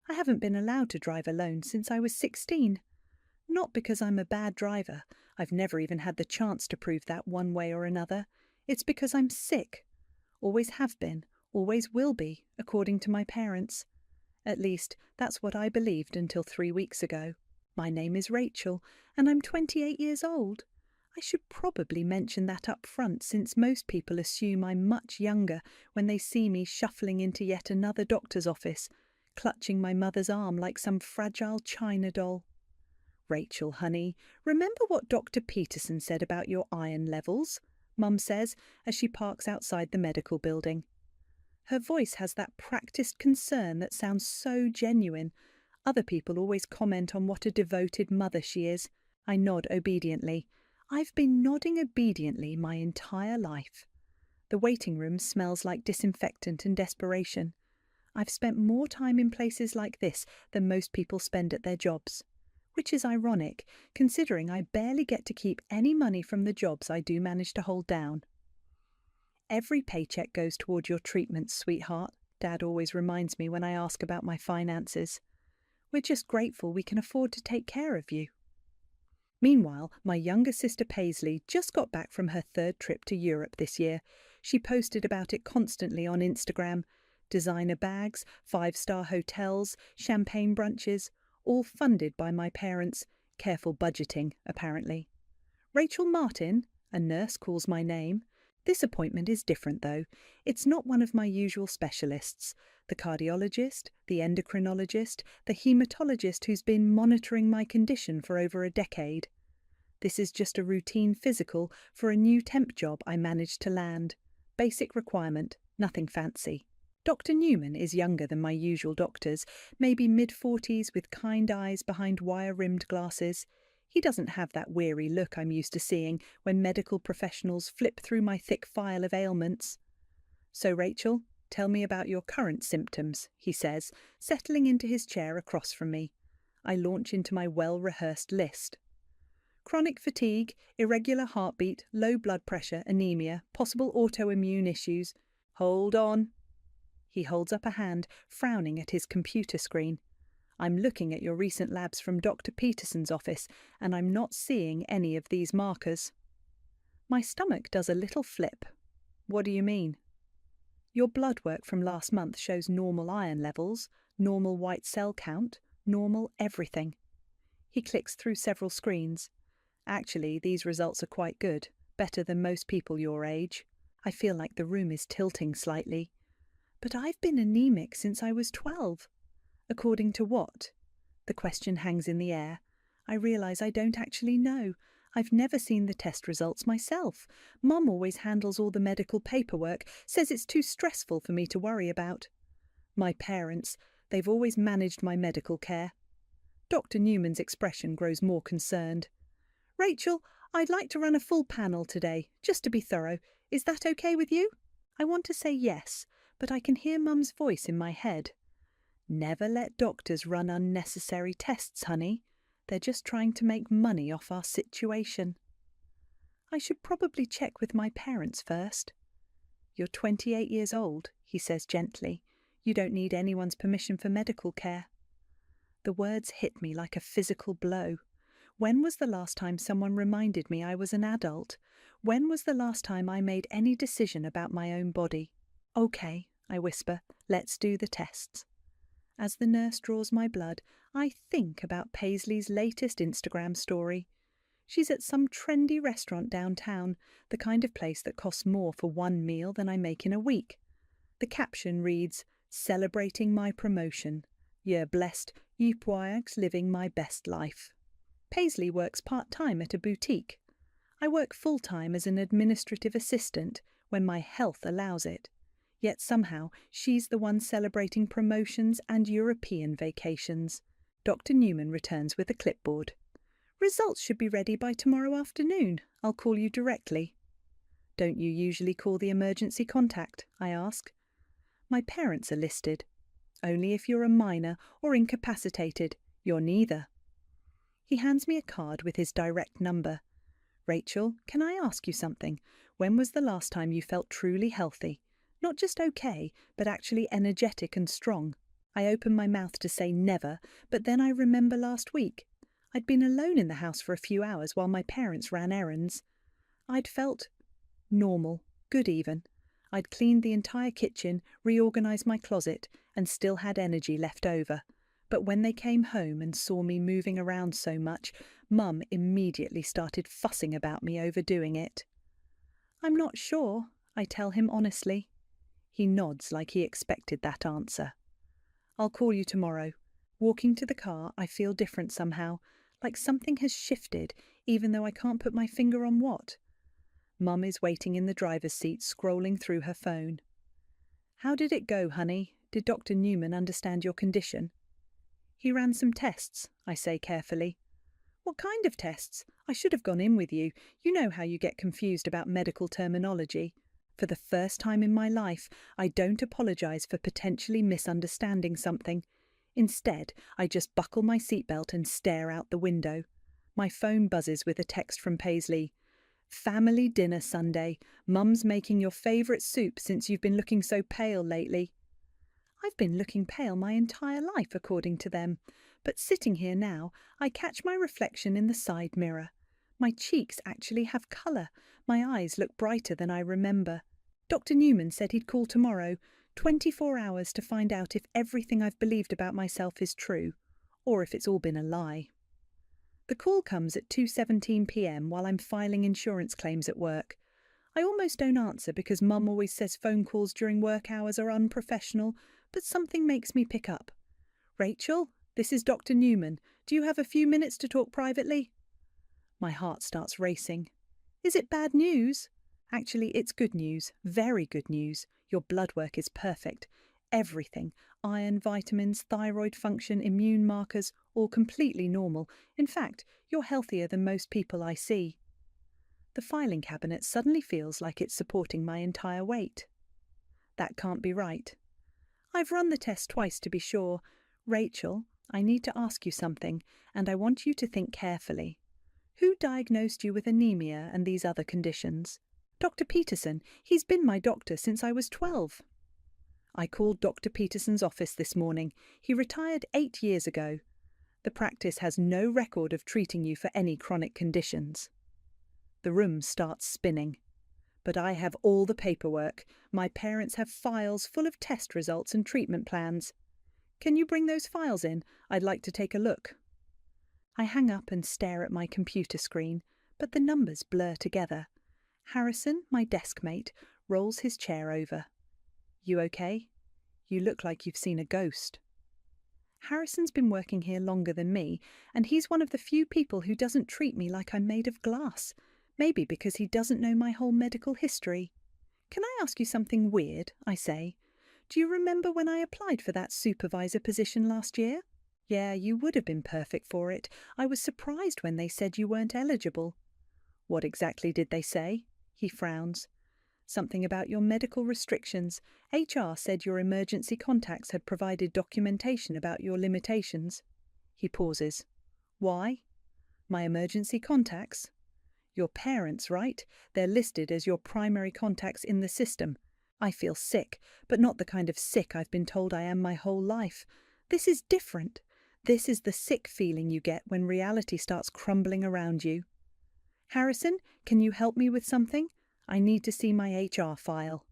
I haven't been allowed to drive alone since I was 16. Not because I'm a bad driver. I've never even had the chance to prove that one way or another. It's because I'm sick. Always have been, always will be, according to my parents. At least, that's what I believed until 3 weeks ago. My name is Rachel, and I'm 28 years old. I should probably mention that up front, since most people assume I'm much younger when they see me shuffling into yet another doctor's office, clutching my mother's arm like some fragile china doll. Rachel, honey, remember what Dr. Peterson said about your iron levels? Mum says as she parks outside the medical building. Her voice has that practiced concern that sounds so genuine. Other people always comment on what a devoted mother she is. I nod obediently. I've been nodding obediently my entire life. The waiting room smells like disinfectant and desperation. I've spent more time in places like this than most people spend at their jobs. Which is ironic, considering I barely get to keep any money from the jobs I do manage to hold down. Every paycheck goes toward your treatments, sweetheart, Dad always reminds me when I ask about my finances. We're just grateful we can afford to take care of you. Meanwhile, my younger sister Paisley just got back from her third trip to Europe this year. She posted about it constantly on Instagram. Designer bags, five-star hotels, champagne brunches, all funded by my parents. Careful budgeting, apparently. Rachel Martin, a nurse, calls my name. This appointment is different, though. It's not one of my usual specialists. The cardiologist, the endocrinologist, the haematologist who's been monitoring my condition for over a decade. This is just a routine physical for a new temp job I managed to land. Basic requirement, nothing fancy. Dr. Newman is younger than my usual doctors, maybe mid-40s with kind eyes behind wire-rimmed glasses. He doesn't have that weary look I'm used to seeing when medical professionals flip through my thick file of ailments. So, Rachel, tell me about your current symptoms, he says, settling into his chair across from me. I launch into my well-rehearsed list. Chronic fatigue, irregular heartbeat, low blood pressure, anemia, possible autoimmune issues. Hold on. He holds up a hand, frowning at his computer screen. I'm looking at your recent labs from Dr. Peterson's office, and I'm not seeing any of these markers. My stomach does a little flip. What do you mean? Your blood work from last month shows normal iron levels, normal white cell count, normal everything. He clicks through several screens. Actually, these results are quite good, better than most people your age. I feel like the room is tilting slightly. But I've been anemic since I was 12. According to what? The question hangs in the air. I realise I don't actually know. I've never seen the test results myself. Mum always handles all the medical paperwork, says it's too stressful for me to worry about. My parents, they've always managed my medical care. Dr. Newman's expression grows more concerned. Rachel, I'd like to run a full panel today, just to be thorough. Is that okay with you? I want to say yes, but I can hear Mum's voice in my head. Never let doctors run unnecessary tests, honey. They're just trying to make money off our situation. I should probably check with my parents first. You're 28 years old, he says gently. You don't need anyone's permission for medical care. The words hit me like a physical blow. When was the last time someone reminded me I was an adult? When was the last time I made any decision about my own body? Okay, I whisper, let's do the tests. As the nurse draws my blood, I think about Paisley's latest Instagram story. She's at some trendy restaurant downtown, the kind of place that costs more for one meal than I make in a week. The caption reads, "Celebrating my promotion. You're blessed, Youpoags living my best life." Paisley works part-time at a boutique. I work full-time as an administrative assistant when my health allows it. Yet somehow she's the one celebrating promotions and European vacations. Dr. Newman returns with a clipboard. Results should be ready by tomorrow afternoon. I'll call you directly. Don't you usually call the emergency contact? I ask. My parents are listed. Only if you're a minor or incapacitated. You're neither. He hands me a card with his direct number. Rachel, can I ask you something? When was the last time you felt truly healthy? Not just okay, but actually energetic and strong. I open my mouth to say never, but then I remember last week. I'd been alone in the house for a few hours while my parents ran errands. I'd felt normal, good even. I'd cleaned the entire kitchen, reorganised my closet, and still had energy left over. But when they came home and saw me moving around so much, Mum immediately started fussing about me overdoing it. "I'm not sure," I tell him honestly. He nods like he expected that answer. "I'll call you tomorrow." Walking to the car, I feel different somehow, like something has shifted, even though I can't put my finger on what. Mum is waiting in the driver's seat, scrolling through her phone. "How did it go, honey? Did Dr. Newman understand your condition?" "He ran some tests," I say carefully. "What kind of tests? I should have gone in with you. You know how you get confused about medical terminology. For the first time in my life, I don't apologise for potentially misunderstanding something. Instead, I just buckle my seatbelt and stare out the window. My phone buzzes with a text from Paisley. "Family dinner Sunday. Mum's making your favourite soup since you've been looking so pale lately." I've been looking pale my entire life, according to them. But sitting here now, I catch my reflection in the side mirror. My cheeks actually have colour. My eyes look brighter than I remember. Dr. Newman said he'd call tomorrow, 24 hours to find out if everything I've believed about myself is true, or if it's all been a lie. The call comes at 2:17 p.m. while I'm filing insurance claims at work. I almost don't answer because Mum always says phone calls during work hours are unprofessional, but something makes me pick up. "Rachel, this is Dr. Newman. Do you have a few minutes to talk privately?" My heart starts racing. "Is it bad news?" "Actually, it's good news. Very good news. Your blood work is perfect. Everything. Iron, vitamins, thyroid function, immune markers, all completely normal. In fact, you're healthier than most people I see." The filing cabinet suddenly feels like it's supporting my entire weight. That can't be right. "I've run the test twice to be sure. Rachel, I need to ask you something, and I want you to think carefully. Who diagnosed you with anemia and these other conditions?" "Dr. Peterson. He's been my doctor since I was 12. "I called Dr. Peterson's office this morning. He retired 8 years ago. The practice has no record of treating you for any chronic conditions." The room starts spinning. "But I have all the paperwork. My parents have files full of test results and treatment plans." "Can you bring those files in? I'd like to take a look." I hang up and stare at my computer screen, but the numbers blur together. Harrison, my desk mate, rolls his chair over. "You okay? You look like you've seen a ghost." Harrison's been working here longer than me, and he's one of the few people who doesn't treat me like I'm made of glass. Maybe because he doesn't know my whole medical history. "Can I ask you something weird?" I say. "Do you remember when I applied for that supervisor position last year?" "Yeah, you would have been perfect for it. I was surprised when they said you weren't eligible." "What exactly did they say?" He frowns. "Something about your medical restrictions. HR said your emergency contacts had provided documentation about your limitations." He pauses. "Why?" "My emergency contacts?" "Your parents, right? They're listed as your primary contacts in the system. I feel sick, but not the kind of sick I've been told I am my whole life. This is different. This is the sick feeling you get when reality starts crumbling around you. "Harrison, can you help me with something? I need to see my HR file."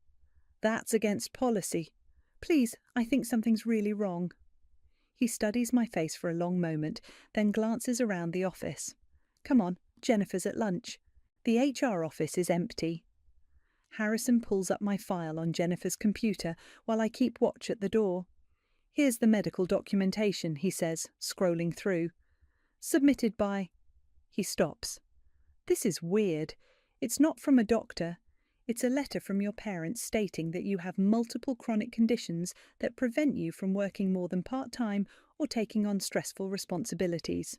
"That's against policy." "Please, I think something's really wrong." He studies my face for a long moment, then glances around the office. "Come on, Jennifer's at lunch." The HR office is empty. Harrison pulls up my file on Jennifer's computer while I keep watch at the door. "Here's the medical documentation," he says, scrolling through. "Submitted by—" He stops. "This is weird. It's not from a doctor. It's a letter from your parents stating that you have multiple chronic conditions that prevent you from working more than part-time or taking on stressful responsibilities."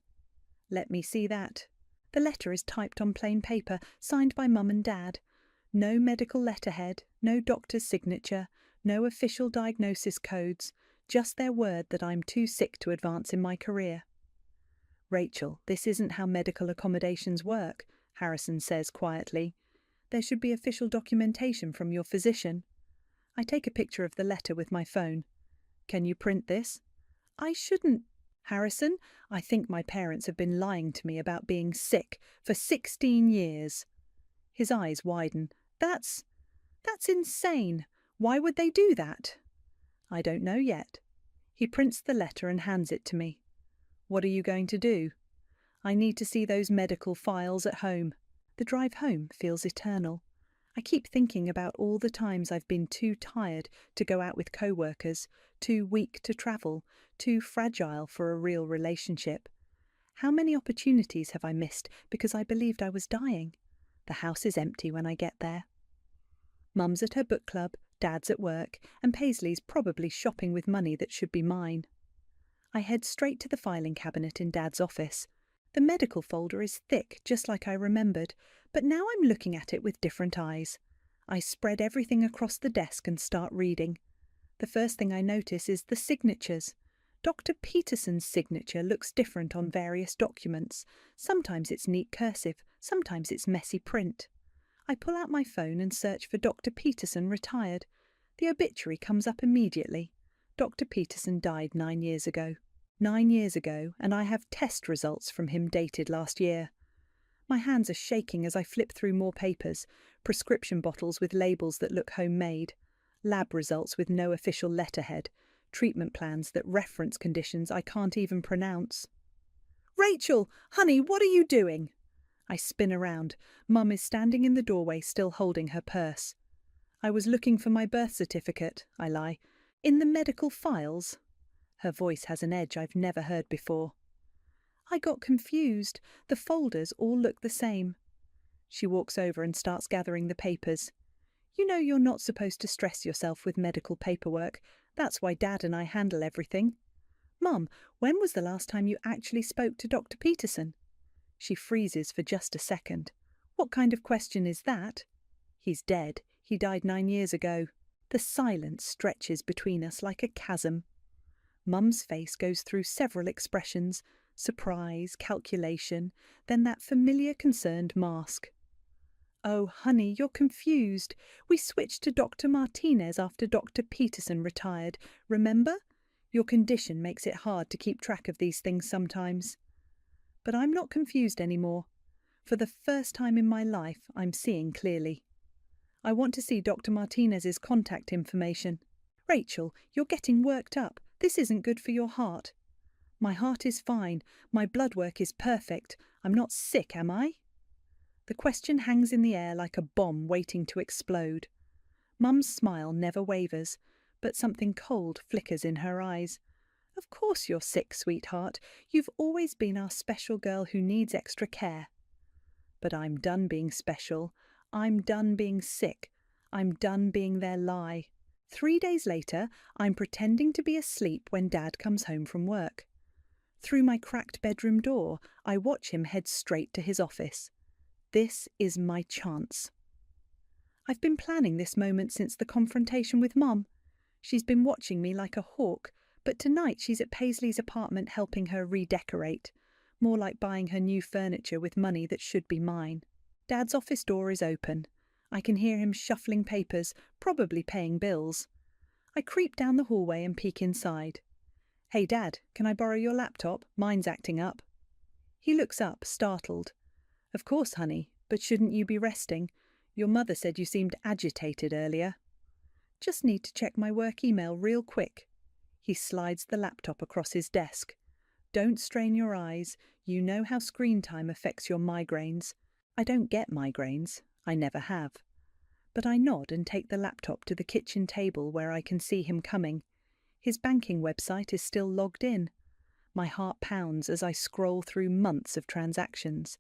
"Let me see that." The letter is typed on plain paper, signed by Mum and Dad. No medical letterhead, no doctor's signature, no official diagnosis codes, just their word that I'm too sick to advance in my career. "Rachel, this isn't how medical accommodations work," Harrison says quietly. "There should be official documentation from your physician." I take a picture of the letter with my phone. Can you print this? I shouldn't. Harrison, I think my parents have been lying to me about being sick for 16 years. His eyes widen. That's insane. Why would they do that? I don't know yet. He prints the letter and hands it to me. What are you going to do? I need to see those medical files at home. The drive home feels eternal. I keep thinking about all the times I've been too tired to go out with co-workers, too weak to travel, too fragile for a real relationship. How many opportunities have I missed because I believed I was dying? The house is empty when I get there. Mum's at her book club, Dad's at work, and Paisley's probably shopping with money that should be mine. I head straight to the filing cabinet in Dad's office. The medical folder is thick, just like I remembered, but now I'm looking at it with different eyes. I spread everything across the desk and start reading. The first thing I notice is the signatures. Dr. Peterson's signature looks different on various documents. Sometimes it's neat cursive, sometimes it's messy print. I pull out my phone and search for Dr. Peterson retired. The obituary comes up immediately. Dr. Peterson died 9 years ago. 9 years ago, and I have test results from him dated last year. My hands are shaking as I flip through more papers, prescription bottles with labels that look homemade, lab results with no official letterhead, treatment plans that reference conditions I can't even pronounce. Rachel, honey, what are you doing? I spin around. Mum is standing in the doorway, still holding her purse. I was looking for my birth certificate, I lie. In the medical files? Her voice has an edge I've never heard before. I got confused. The folders all look the same. She walks over and starts gathering the papers. You know you're not supposed to stress yourself with medical paperwork. That's why Dad and I handle everything. Mum, when was the last time you actually spoke to Dr. Peterson? She freezes for just a second. What kind of question is that? He's dead. He died 9 years ago. The silence stretches between us like a chasm. Mum's face goes through several expressions, surprise, calculation, then that familiar concerned mask. Oh, honey, you're confused. We switched to Dr. Martinez after Dr. Peterson retired, remember? Your condition makes it hard to keep track of these things sometimes. But I'm not confused anymore. For the first time in my life, I'm seeing clearly. I want to see Dr. Martinez's contact information. Rachel, you're getting worked up. This isn't good for your heart. My heart is fine. My blood work is perfect. I'm not sick, am I? The question hangs in the air like a bomb waiting to explode. Mum's smile never wavers, but something cold flickers in her eyes. Of course you're sick, sweetheart. You've always been our special girl who needs extra care. But I'm done being special. I'm done being sick. I'm done being their lie. 3 days later, I'm pretending to be asleep when Dad comes home from work. Through my cracked bedroom door, I watch him head straight to his office. This is my chance. I've been planning this moment since the confrontation with Mum. She's been watching me like a hawk, but tonight she's at Paisley's apartment helping her redecorate. More like buying her new furniture with money that should be mine. Dad's office door is open. I can hear him shuffling papers, probably paying bills. I creep down the hallway and peek inside. Hey, Dad, can I borrow your laptop? Mine's acting up. He looks up, startled. Of course, honey, but shouldn't you be resting? Your mother said you seemed agitated earlier. Just need to check my work email real quick. He slides the laptop across his desk. Don't strain your eyes. You know how screen time affects your migraines. I don't get migraines. I never have. But I nod and take the laptop to the kitchen table where I can see him coming. His banking website is still logged in. My heart pounds as I scroll through months of transactions.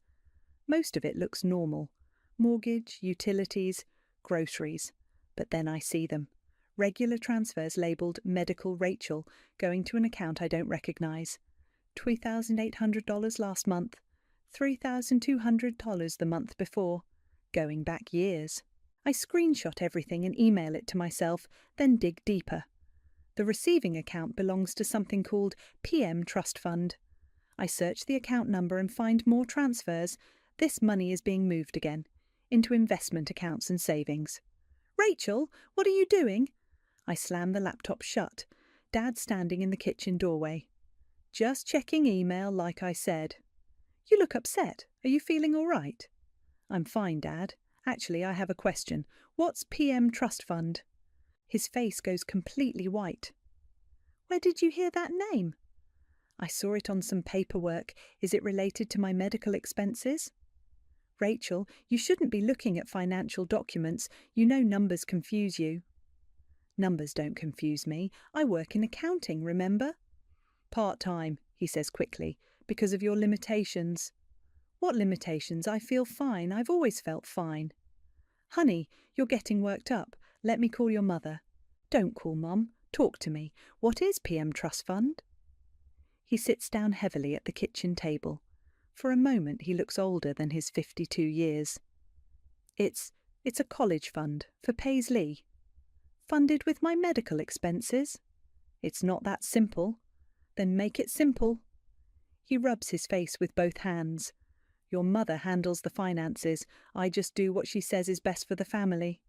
Most of it looks normal. Mortgage, utilities, groceries. But then I see them. Regular transfers labelled Medical Rachel going to an account I don't recognise. $2,800 last month. $3,200 the month before. Going back years. I screenshot everything and email it to myself, then dig deeper. The receiving account belongs to something called PM Trust Fund. I search the account number and find more transfers. This money is being moved again, into investment accounts and savings. Rachel, what are you doing? I slam the laptop shut. Dad standing in the kitchen doorway. Just checking email like I said. You look upset. Are you feeling all right? I'm fine, Dad. Actually, I have a question. What's PM Trust Fund? His face goes completely white. Where did you hear that name? I saw it on some paperwork. Is it related to my medical expenses? Rachel, you shouldn't be looking at financial documents. You know numbers confuse you. Numbers don't confuse me. I work in accounting, remember? Part-time, he says quickly, because of your limitations. What limitations? I feel fine. I've always felt fine. Honey, you're getting worked up. Let me call your mother. Don't call Mum. Talk to me. What is PM Trust Fund? He sits down heavily at the kitchen table. For a moment he looks older than his 52 years. It's a college fund for Paisley. Funded with my medical expenses? It's not that simple. Then make it simple. He rubs his face with both hands. Your mother handles the finances. I just do what she says is best for the family.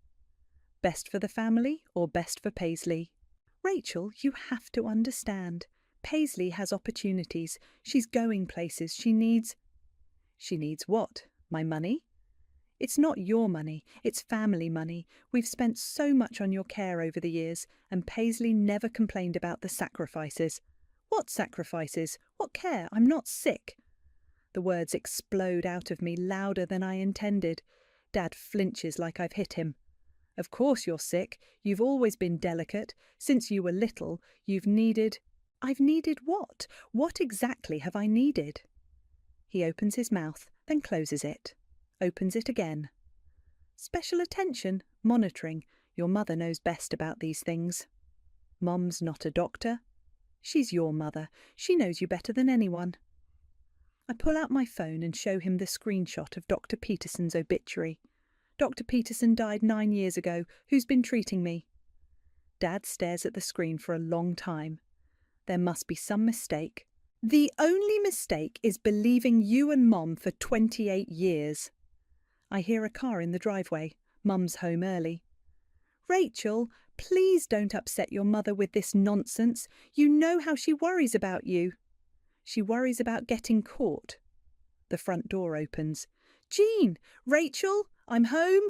Best for the family or best for Paisley? Rachel, you have to understand. Paisley has opportunities. She's going places. She needs what? My money? It's not your money. It's family money. We've spent so much on your care over the years, and Paisley never complained about the sacrifices. What sacrifices? What care? I'm not sick. The words explode out of me louder than I intended. Dad flinches like I've hit him. Of course you're sick. You've always been delicate. Since you were little, you've needed... I've needed what? What exactly have I needed? He opens his mouth, then closes it. Opens it again. Special attention, monitoring. Your mother knows best about these things. Mum's not a doctor. She's your mother. She knows you better than anyone. I pull out my phone and show him the screenshot of Dr. Peterson's obituary. Dr. Peterson died 9 years ago. Who's been treating me? Dad stares at the screen for a long time. There must be some mistake. The only mistake is believing you and Mom for 28 years. I hear a car in the driveway. Mum's home early. Rachel, please don't upset your mother with this nonsense. You know how she worries about you. She worries about getting caught. The front door opens. Jean! Rachel! I'm home!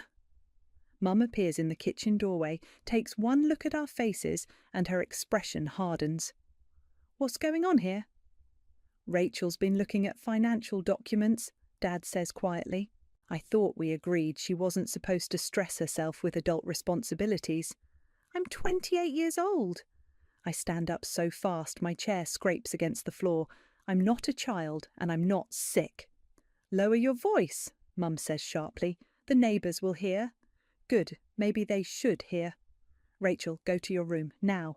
Mum appears in the kitchen doorway, takes one look at our faces, and her expression hardens. What's going on here? Rachel's been looking at financial documents, Dad says quietly. I thought we agreed she wasn't supposed to stress herself with adult responsibilities. I'm 28 years old. I stand up so fast my chair scrapes against the floor. I'm not a child and I'm not sick. Lower your voice, Mum says sharply. The neighbours will hear. Good, maybe they should hear. Rachel, go to your room, now.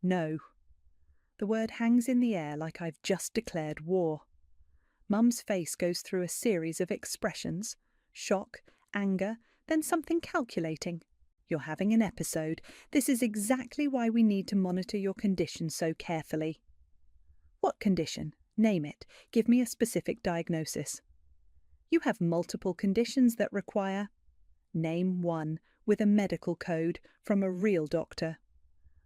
No. The word hangs in the air like I've just declared war. Mum's face goes through a series of expressions. Shock, anger, then something calculating. You're having an episode. This is exactly why we need to monitor your condition so carefully. What condition? Name it. Give me a specific diagnosis. You have multiple conditions that require... Name one, with a medical code, from a real doctor.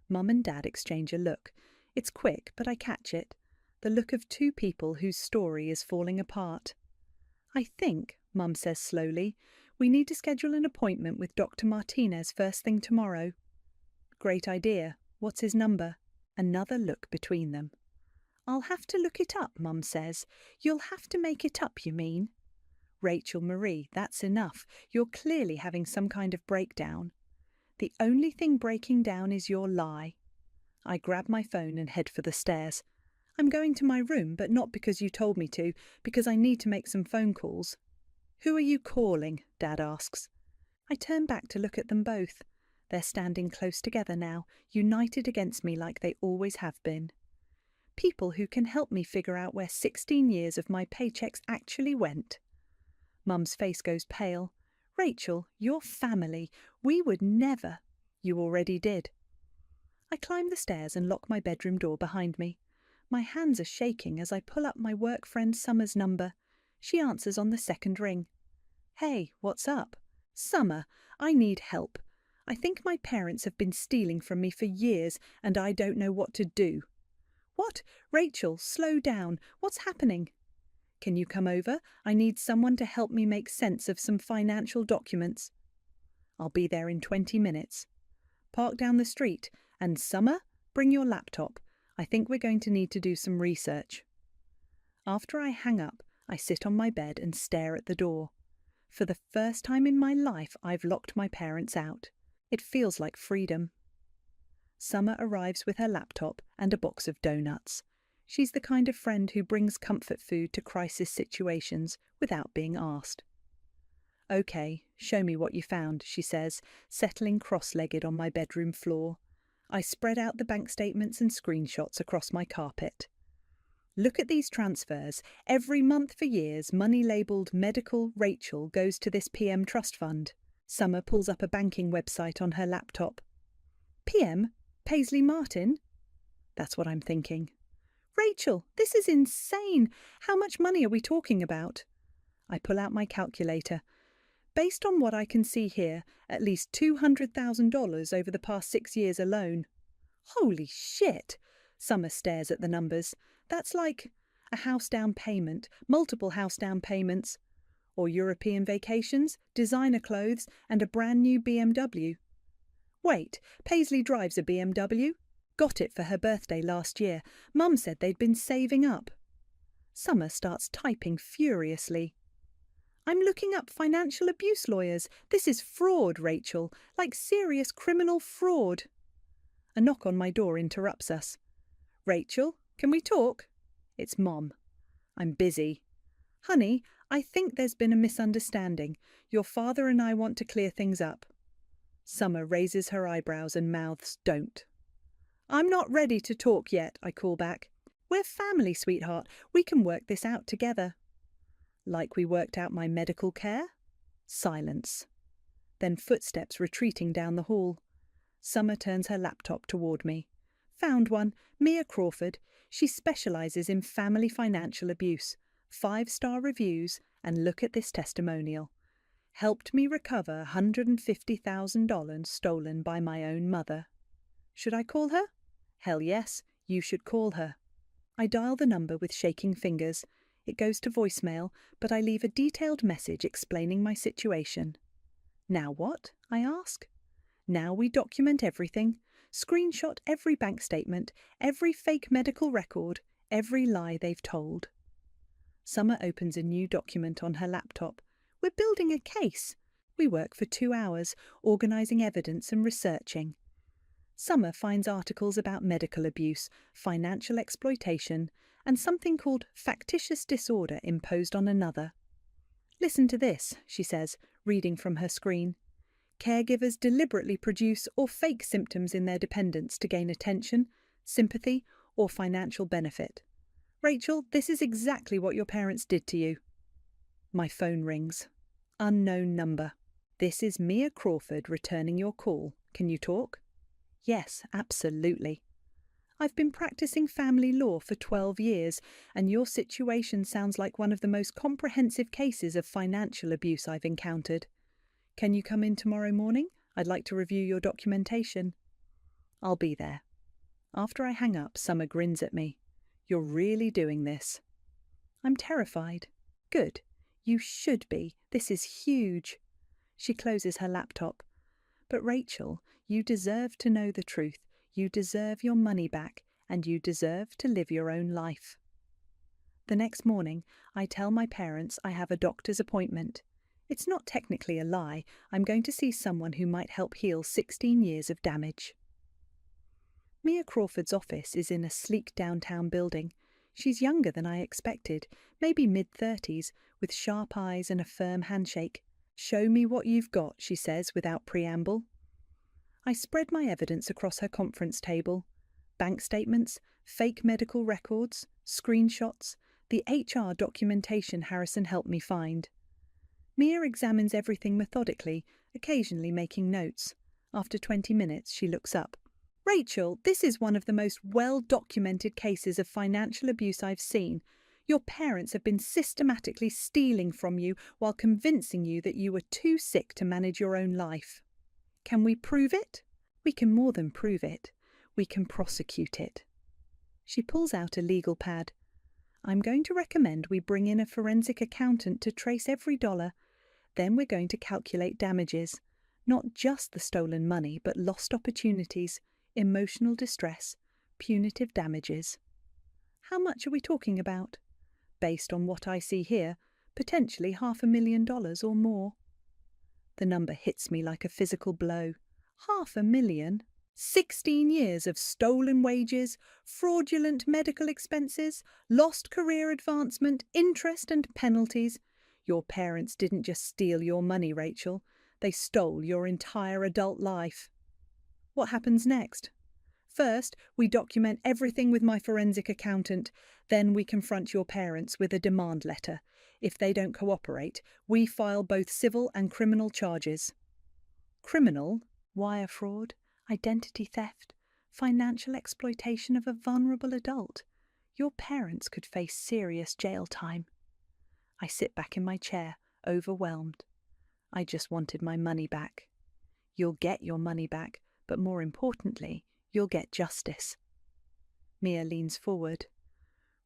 Mum and Dad exchange a look. It's quick, but I catch it. The look of two people whose story is falling apart. I think, Mum says slowly, we need to schedule an appointment with Dr. Martinez first thing tomorrow. Great idea. What's his number? Another look between them. I'll have to look it up, Mum says. You'll have to make it up, you mean? Rachel Marie, that's enough. You're clearly having some kind of breakdown. The only thing breaking down is your lie. I grab my phone and head for the stairs. I'm going to my room, but not because you told me to, because I need to make some phone calls. Who are you calling? Dad asks. I turn back to look at them both. They're standing close together now, united against me like they always have been. People who can help me figure out where 16 years of my paychecks actually went. Mum's face goes pale. Rachel, you're family. We would never. You already did. I climb the stairs and lock my bedroom door behind me. My hands are shaking as I pull up my work friend Summer's number. She answers on the second ring. Hey, what's up? Summer, I need help. I think my parents have been stealing from me for years and I don't know what to do. What? Rachel, slow down. What's happening? Can you come over? I need someone to help me make sense of some financial documents. I'll be there in 20 minutes. Park down the street. And Summer, bring your laptop. I think we're going to need to do some research. After I hang up, I sit on my bed and stare at the door. For the first time in my life, I've locked my parents out. It feels like freedom. Summer arrives with her laptop and a box of donuts. She's the kind of friend who brings comfort food to crisis situations without being asked. Okay, show me what you found, she says, settling cross-legged on my bedroom floor. I spread out the bank statements and screenshots across my carpet. Look at these transfers. Every month for years, money labelled Medical Rachel goes to this PM Trust Fund. Summer pulls up a banking website on her laptop. PM? Paisley Martin? That's what I'm thinking. Rachel, this is insane. How much money are we talking about? I pull out my calculator. Based on what I can see here, at least $200,000 over the past 6 years alone. Holy shit! Summer stares at the numbers. That's like a house down payment, multiple house down payments, or European vacations, designer clothes, and a brand new BMW. Wait, Paisley drives a BMW? Got it for her birthday last year. Mum said they'd been saving up. Summer starts typing furiously. I'm looking up financial abuse lawyers. This is fraud, Rachel, like serious criminal fraud. A knock on my door interrupts us. Rachel, can we talk? It's Mom. I'm busy. Honey, I think there's been a misunderstanding. Your father and I want to clear things up. Summer raises her eyebrows and mouths don't. I'm not ready to talk yet, I call back. We're family, sweetheart. We can work this out together. Like we worked out my medical care? Silence. Then footsteps retreating down the hall. Summer turns her laptop toward me. Found one, Mia Crawford. She specialises in family financial abuse. 5-star reviews, and look at this testimonial. Helped me recover $150,000 stolen by my own mother. Should I call her? Hell yes, you should call her. I dial the number with shaking fingers. It goes to voicemail, but I leave a detailed message explaining my situation. Now what? I ask. Now we document everything, screenshot every bank statement, every fake medical record, every lie they've told. Summer opens a new document on her laptop. We're building a case. We work for 2 hours, organising evidence and researching. Summer finds articles about medical abuse, financial exploitation, and something called factitious disorder imposed on another. Listen to this, she says, reading from her screen. Caregivers deliberately produce or fake symptoms in their dependents to gain attention, sympathy, or financial benefit. Rachel, this is exactly what your parents did to you. My phone rings. Unknown number. This is Mia Crawford returning your call. Can you talk? Yes, absolutely. I've been practicing family law for 12 years, and your situation sounds like one of the most comprehensive cases of financial abuse I've encountered. Can you come in tomorrow morning? I'd like to review your documentation. I'll be there. After I hang up, Summer grins at me. You're really doing this. I'm terrified. Good. You should be. This is huge. She closes her laptop. But Rachel, you deserve to know the truth. You deserve your money back, and you deserve to live your own life. The next morning, I tell my parents I have a doctor's appointment. It's not technically a lie. I'm going to see someone who might help heal 16 years of damage. Mia Crawford's office is in a sleek downtown building. She's younger than I expected, maybe mid-30s, with sharp eyes and a firm handshake. Show me what you've got, she says without preamble. I spread my evidence across her conference table. Bank statements, fake medical records, screenshots, the HR documentation Harrison helped me find. Mia examines everything methodically, occasionally making notes. After 20 minutes, she looks up. Rachel, this is one of the most well-documented cases of financial abuse I've seen. Your parents have been systematically stealing from you while convincing you that you were too sick to manage your own life. Can we prove it? We can more than prove it. We can prosecute it. She pulls out a legal pad. I'm going to recommend we bring in a forensic accountant to trace every dollar. Then we're going to calculate damages. Not just the stolen money, but lost opportunities, emotional distress, punitive damages. How much are we talking about? Based on what I see here, potentially $500,000 or more. The number hits me like a physical blow. $500,000? 16 years of stolen wages, fraudulent medical expenses, lost career advancement, interest and penalties. Your parents didn't just steal your money, Rachel. They stole your entire adult life. What happens next? First, we document everything with my forensic accountant. Then we confront your parents with a demand letter. If they don't cooperate, we file both civil and criminal charges. Criminal? Wire fraud? Identity theft? Financial exploitation of a vulnerable adult? Your parents could face serious jail time. I sit back in my chair, overwhelmed. I just wanted my money back. You'll get your money back, but more importantly, you'll get justice. Mia leans forward.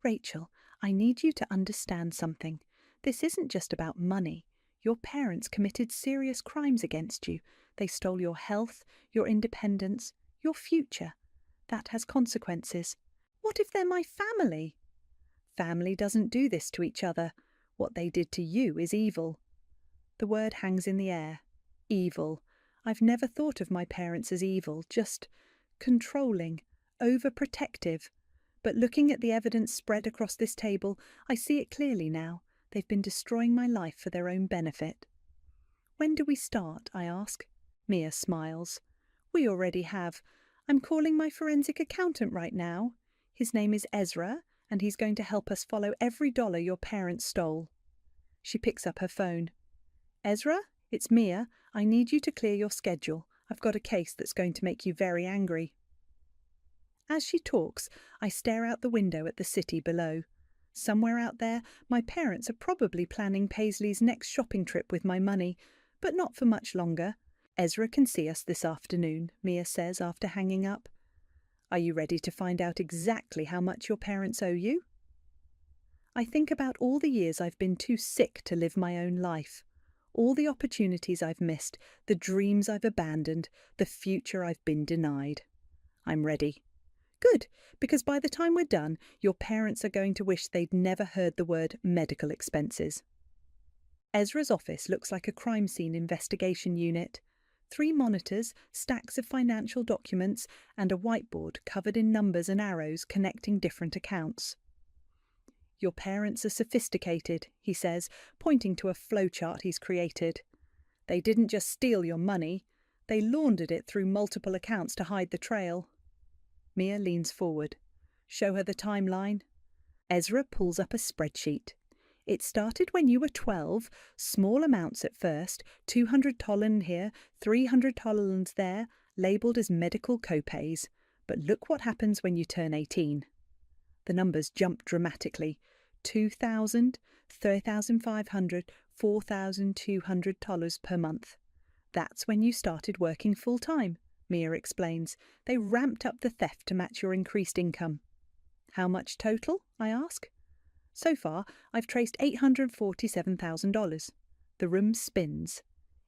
Rachel, I need you to understand something. This isn't just about money. Your parents committed serious crimes against you. They stole your health, your independence, your future. That has consequences. What if they're my family? Family doesn't do this to each other. What they did to you is evil. The word hangs in the air. Evil. I've never thought of my parents as evil, just controlling, overprotective. But looking at the evidence spread across this table, I see it clearly now. They've been destroying my life for their own benefit. When do we start? I ask. Mia smiles. We already have. I'm calling my forensic accountant right now. His name is Ezra, and he's going to help us follow every dollar your parents stole. She picks up her phone. Ezra, it's Mia. I need you to clear your schedule. I've got a case that's going to make you very angry. As she talks, I stare out the window at the city below. Somewhere out there, my parents are probably planning Paisley's next shopping trip with my money, but not for much longer. Ezra can see us this afternoon, Mia says after hanging up. Are you ready to find out exactly how much your parents owe you? I think about all the years I've been too sick to live my own life. All the opportunities I've missed, the dreams I've abandoned, the future I've been denied. I'm ready. Good, because by the time we're done, your parents are going to wish they'd never heard the word medical expenses. Ezra's office looks like a crime scene investigation unit. 3 monitors, stacks of financial documents, and a whiteboard covered in numbers and arrows connecting different accounts. Your parents are sophisticated, he says, pointing to a flowchart he's created. They didn't just steal your money, they laundered it through multiple accounts to hide the trail. Mia leans forward. Show her the timeline. Ezra pulls up a spreadsheet. It started when you were 12, small amounts at first, $200 here, $300 there, labelled as medical copays. But look what happens when you turn 18. The numbers jump dramatically. $2,000, $3,500, $4,200 per month. That's when you started working full-time, Mia explains. They ramped up the theft to match your increased income. How much total? I ask. So far, I've traced $847,000. The room spins.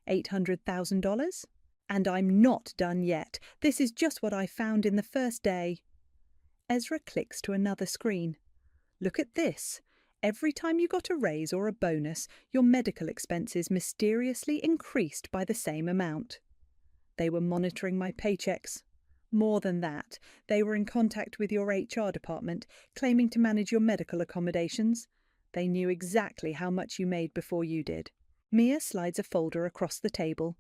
$800,000? And I'm not done yet. This is just what I found in the first day. Ezra clicks to another screen. Look at this. Every time you got a raise or a bonus, your medical expenses mysteriously increased by the same amount. They were monitoring my paychecks. More than that, they were in contact with your HR department, claiming to manage your medical accommodations. They knew exactly how much you made before you did. Mia slides a folder across the table.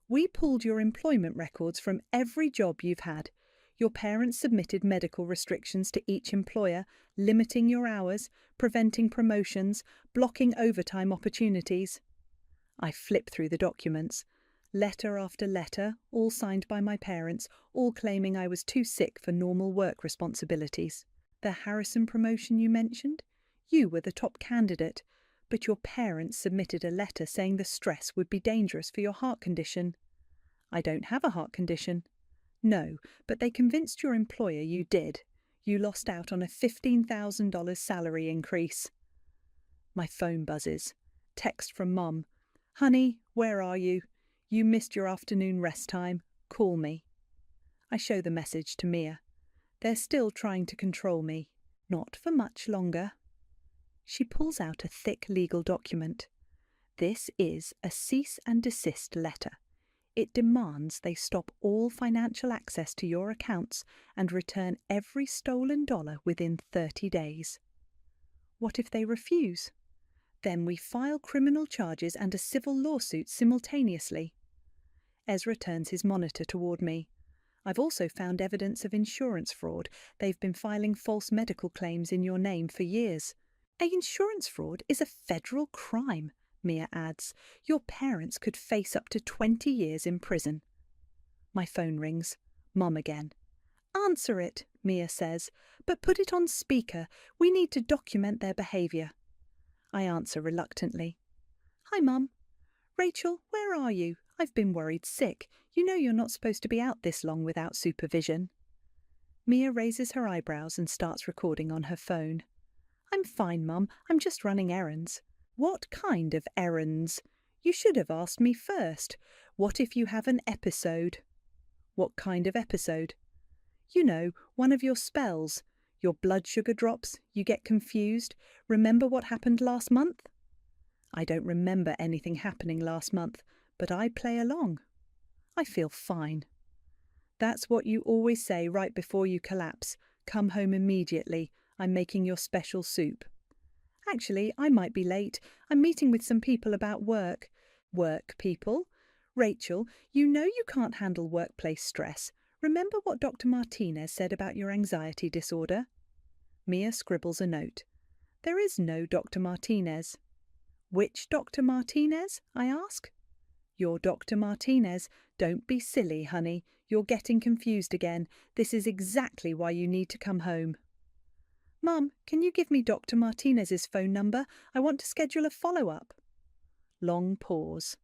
We pulled your employment records from every job you've had. Your parents submitted medical restrictions to each employer, limiting your hours, preventing promotions, blocking overtime opportunities. I flip through the documents. Letter after letter, all signed by my parents, all claiming I was too sick for normal work responsibilities. The Harrison promotion you mentioned? You were the top candidate, but your parents submitted a letter saying the stress would be dangerous for your heart condition. I don't have a heart condition. No, but they convinced your employer you did. You lost out on a $15,000 salary increase. My phone buzzes. Text from Mum. Honey, where are you? You missed your afternoon rest time. Call me. I show the message to Mia. They're still trying to control me. Not for much longer. She pulls out a thick legal document. This is a cease and desist letter. It demands they stop all financial access to your accounts and return every stolen dollar within 30 days. What if they refuse? Then we file criminal charges and a civil lawsuit simultaneously. Ezra turns his monitor toward me. I've also found evidence of insurance fraud. They've been filing false medical claims in your name for years. Insurance fraud is a federal crime, Mia adds. Your parents could face up to 20 years in prison. My phone rings. Mum again. Answer it, Mia says, but put it on speaker. We need to document their behaviour. I answer reluctantly. Hi, Mum. Rachel, where are you? I've been worried sick. You know you're not supposed to be out this long without supervision. Mia raises her eyebrows and starts recording on her phone. I'm fine, Mum. I'm just running errands. What kind of errands? You should have asked me first. What if you have an episode? What kind of episode? You know, one of your spells. Your blood sugar drops, you get confused. Remember what happened last month? I don't remember anything happening last month, but I play along. I feel fine. That's what you always say right before you collapse. Come home immediately. I'm making your special soup. Actually, I might be late. I'm meeting with some people about work. Work people? Rachel, you know you can't handle workplace stress. Remember what Dr. Martinez said about your anxiety disorder? Mia scribbles a note. There is no Dr. Martinez. Which Dr. Martinez? I ask. Your Dr. Martinez. Don't be silly, honey. You're getting confused again. This is exactly why you need to come home. Mum, can you give me Dr. Martinez's phone number? I want to schedule a follow-up. Long pause.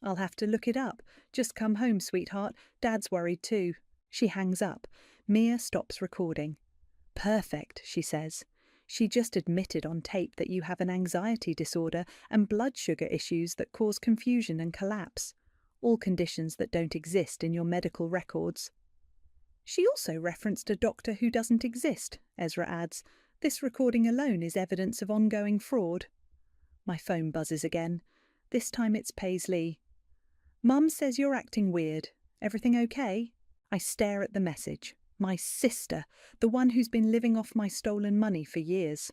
I'll have to look it up. Just come home, sweetheart. Dad's worried too. She hangs up. Mia stops recording. Perfect, she says. She just admitted on tape that you have an anxiety disorder and blood sugar issues that cause confusion and collapse. All conditions that don't exist in your medical records. She also referenced a doctor who doesn't exist, Ezra adds. This recording alone is evidence of ongoing fraud. My phone buzzes again. This time it's Paisley. Mum says you're acting weird. Everything okay? I stare at the message. My sister, the one who's been living off my stolen money for years.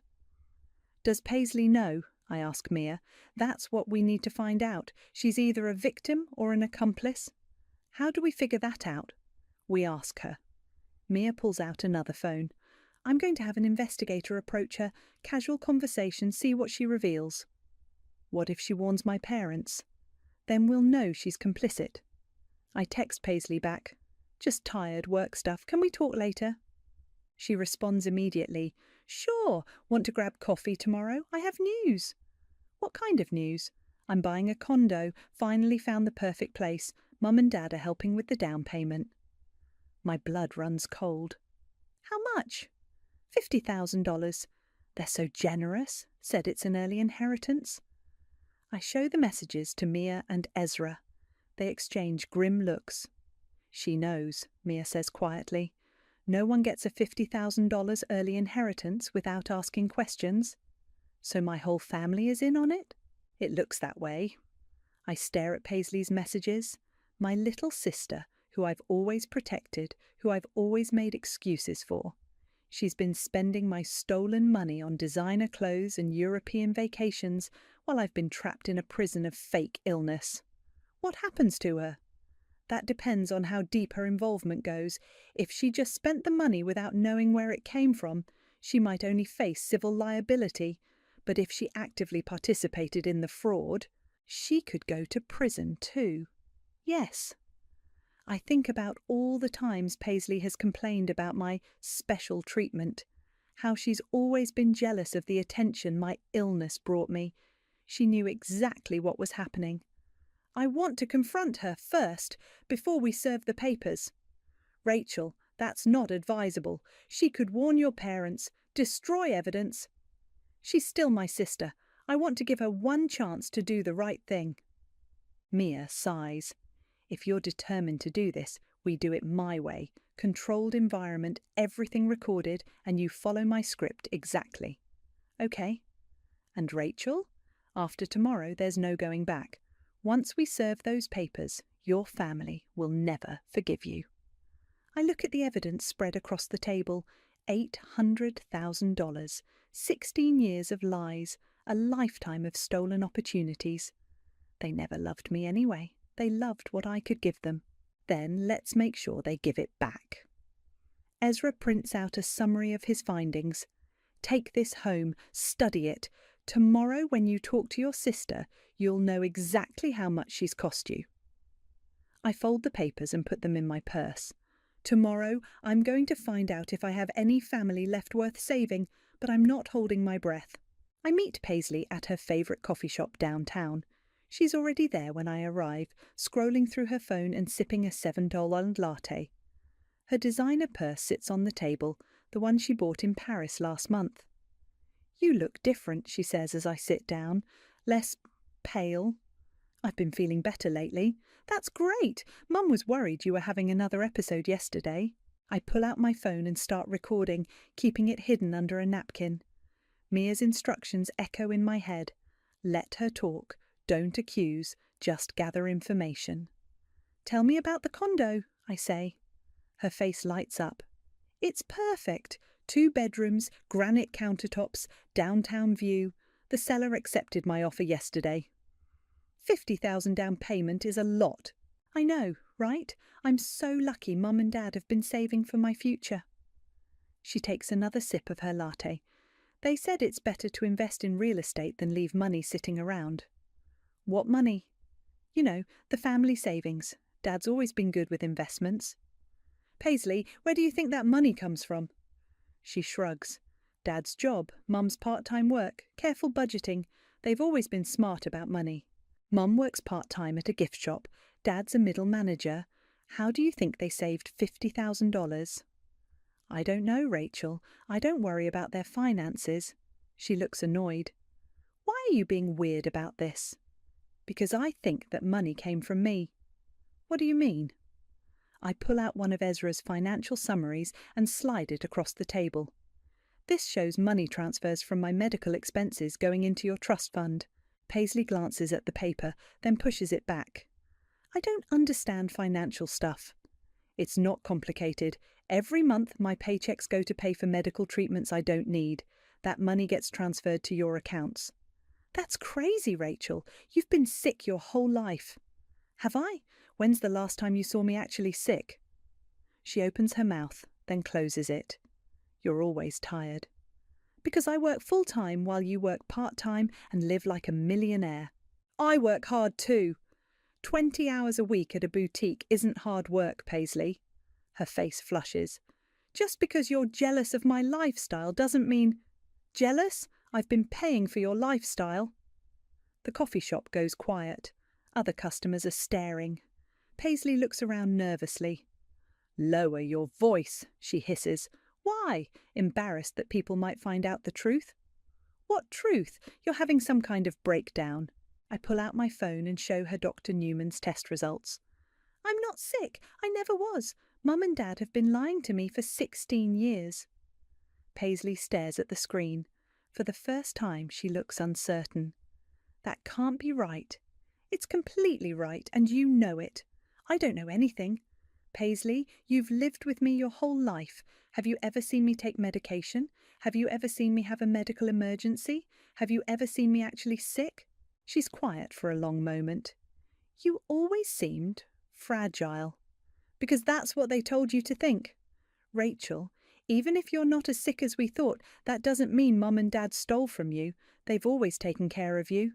Does Paisley know? I ask Mia. That's what we need to find out. She's either a victim or an accomplice. How do we figure that out? We ask her. Mia pulls out another phone. I'm going to have an investigator approach her. Casual conversation, see what she reveals. What if she warns my parents? Then we'll know she's complicit. I text Paisley back. Just tired, work stuff. Can we talk later? She responds immediately. Sure. Want to grab coffee tomorrow? I have news. What kind of news? I'm buying a condo. Finally found the perfect place. Mum and Dad are helping with the down payment. My blood runs cold. How much? $50,000. They're so generous. Said it's an early inheritance. I show the messages to Mia and Ezra. They exchange grim looks. She knows, Mia says quietly. No one gets a $50,000 early inheritance without asking questions. So my whole family is in on it? It looks that way. I stare at Paisley's messages. My little sister, who I've always protected, who I've always made excuses for. She's been spending my stolen money on designer clothes and European vacations while I've been trapped in a prison of fake illness. What happens to her? That depends on how deep her involvement goes. If she just spent the money without knowing where it came from, she might only face civil liability. But if she actively participated in the fraud, she could go to prison too. Yes. I think about all the times Paisley has complained about my special treatment, how she's always been jealous of the attention my illness brought me. She knew exactly what was happening. I want to confront her first, before we serve the papers. Rachel, that's not advisable. She could warn your parents, destroy evidence. She's still my sister. I want to give her one chance to do the right thing. Mia sighs. If you're determined to do this, we do it my way. Controlled environment, everything recorded, and you follow my script exactly. Okay. And Rachel? After tomorrow, there's no going back. Once we serve those papers, your family will never forgive you. I look at the evidence spread across the table. $800,000, 16 years of lies, a lifetime of stolen opportunities. They never loved me anyway. They loved what I could give them. Then let's make sure they give it back. Ezra prints out a summary of his findings. Take this home, study it. Tomorrow, when you talk to your sister, you'll know exactly how much she's cost you. I fold the papers and put them in my purse. Tomorrow, I'm going to find out if I have any family left worth saving, but I'm not holding my breath. I meet Paisley at her favourite coffee shop downtown. She's already there when I arrive, scrolling through her phone and sipping a $7 latte. Her designer purse sits on the table, the one she bought in Paris last month. You look different, she says as I sit down. Less pale. I've been feeling better lately. That's great. Mum was worried you were having another episode yesterday. I pull out my phone and start recording, keeping it hidden under a napkin. Mia's instructions echo in my head. Let her talk. Don't accuse. Just gather information. Tell me about the condo, I say. Her face lights up. It's perfect. 2 bedrooms, granite countertops, downtown view. The seller accepted my offer yesterday. $50,000 down payment is a lot. I know, right? I'm so lucky Mum and Dad have been saving for my future. She takes another sip of her latte. They said it's better to invest in real estate than leave money sitting around. What money? You know, the family savings. Dad's always been good with investments. Paisley, where do you think that money comes from? She shrugs. Dad's job, Mum's part-time work, careful budgeting. They've always been smart about money. Mum works part-time at a gift shop. Dad's a middle manager. How do you think they saved $50,000? I don't know, Rachel. I don't worry about their finances. She looks annoyed. Why are you being weird about this? Because I think that money came from me. What do you mean? I pull out one of Ezra's financial summaries and slide it across the table. This shows money transfers from my medical expenses going into your trust fund. Paisley glances at the paper, then pushes it back. I don't understand financial stuff. It's not complicated. Every month my paychecks go to pay for medical treatments I don't need. That money gets transferred to your accounts. That's crazy, Rachel. You've been sick your whole life. Have I? When's the last time you saw me actually sick? She opens her mouth, then closes it. You're always tired. Because I work full-time while you work part-time and live like a millionaire. I work hard too. 20 hours a week at a boutique isn't hard work, Paisley. Her face flushes. Just because you're jealous of my lifestyle doesn't mean... Jealous? I've been paying for your lifestyle. The coffee shop goes quiet. Other customers are staring. Paisley looks around nervously. Lower your voice, she hisses. Why? Embarrassed that people might find out the truth? What truth? You're having some kind of breakdown. I pull out my phone and show her Dr. Newman's test results. I'm not sick. I never was. Mum and Dad have been lying to me for 16 years. Paisley stares at the screen. For the first time, she looks uncertain. That can't be right. It's completely right, and you know it. I don't know anything. Paisley, you've lived with me your whole life. Have you ever seen me take medication? Have you ever seen me have a medical emergency? Have you ever seen me actually sick? She's quiet for a long moment. You always seemed fragile. Because that's what they told you to think. Rachel, even if you're not as sick as we thought, that doesn't mean Mum and Dad stole from you. They've always taken care of you.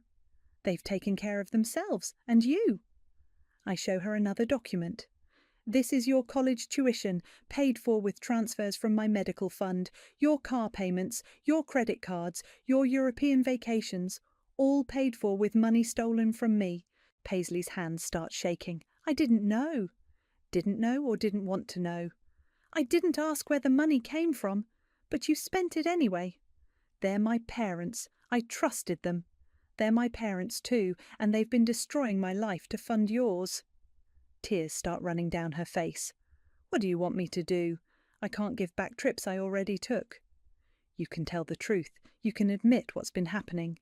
They've taken care of themselves, and you. I show her another document. This is your college tuition, paid for with transfers from my medical fund, your car payments, your credit cards, your European vacations, all paid for with money stolen from me. Paisley's hands start shaking. I didn't know. Didn't know or didn't want to know. I didn't ask where the money came from, but you spent it anyway. They're my parents. I trusted them. They're my parents too, and they've been destroying my life to fund yours. Tears start running down her face. What do you want me to do? I can't give back trips I already took. You can tell the truth. You can admit what's been happening.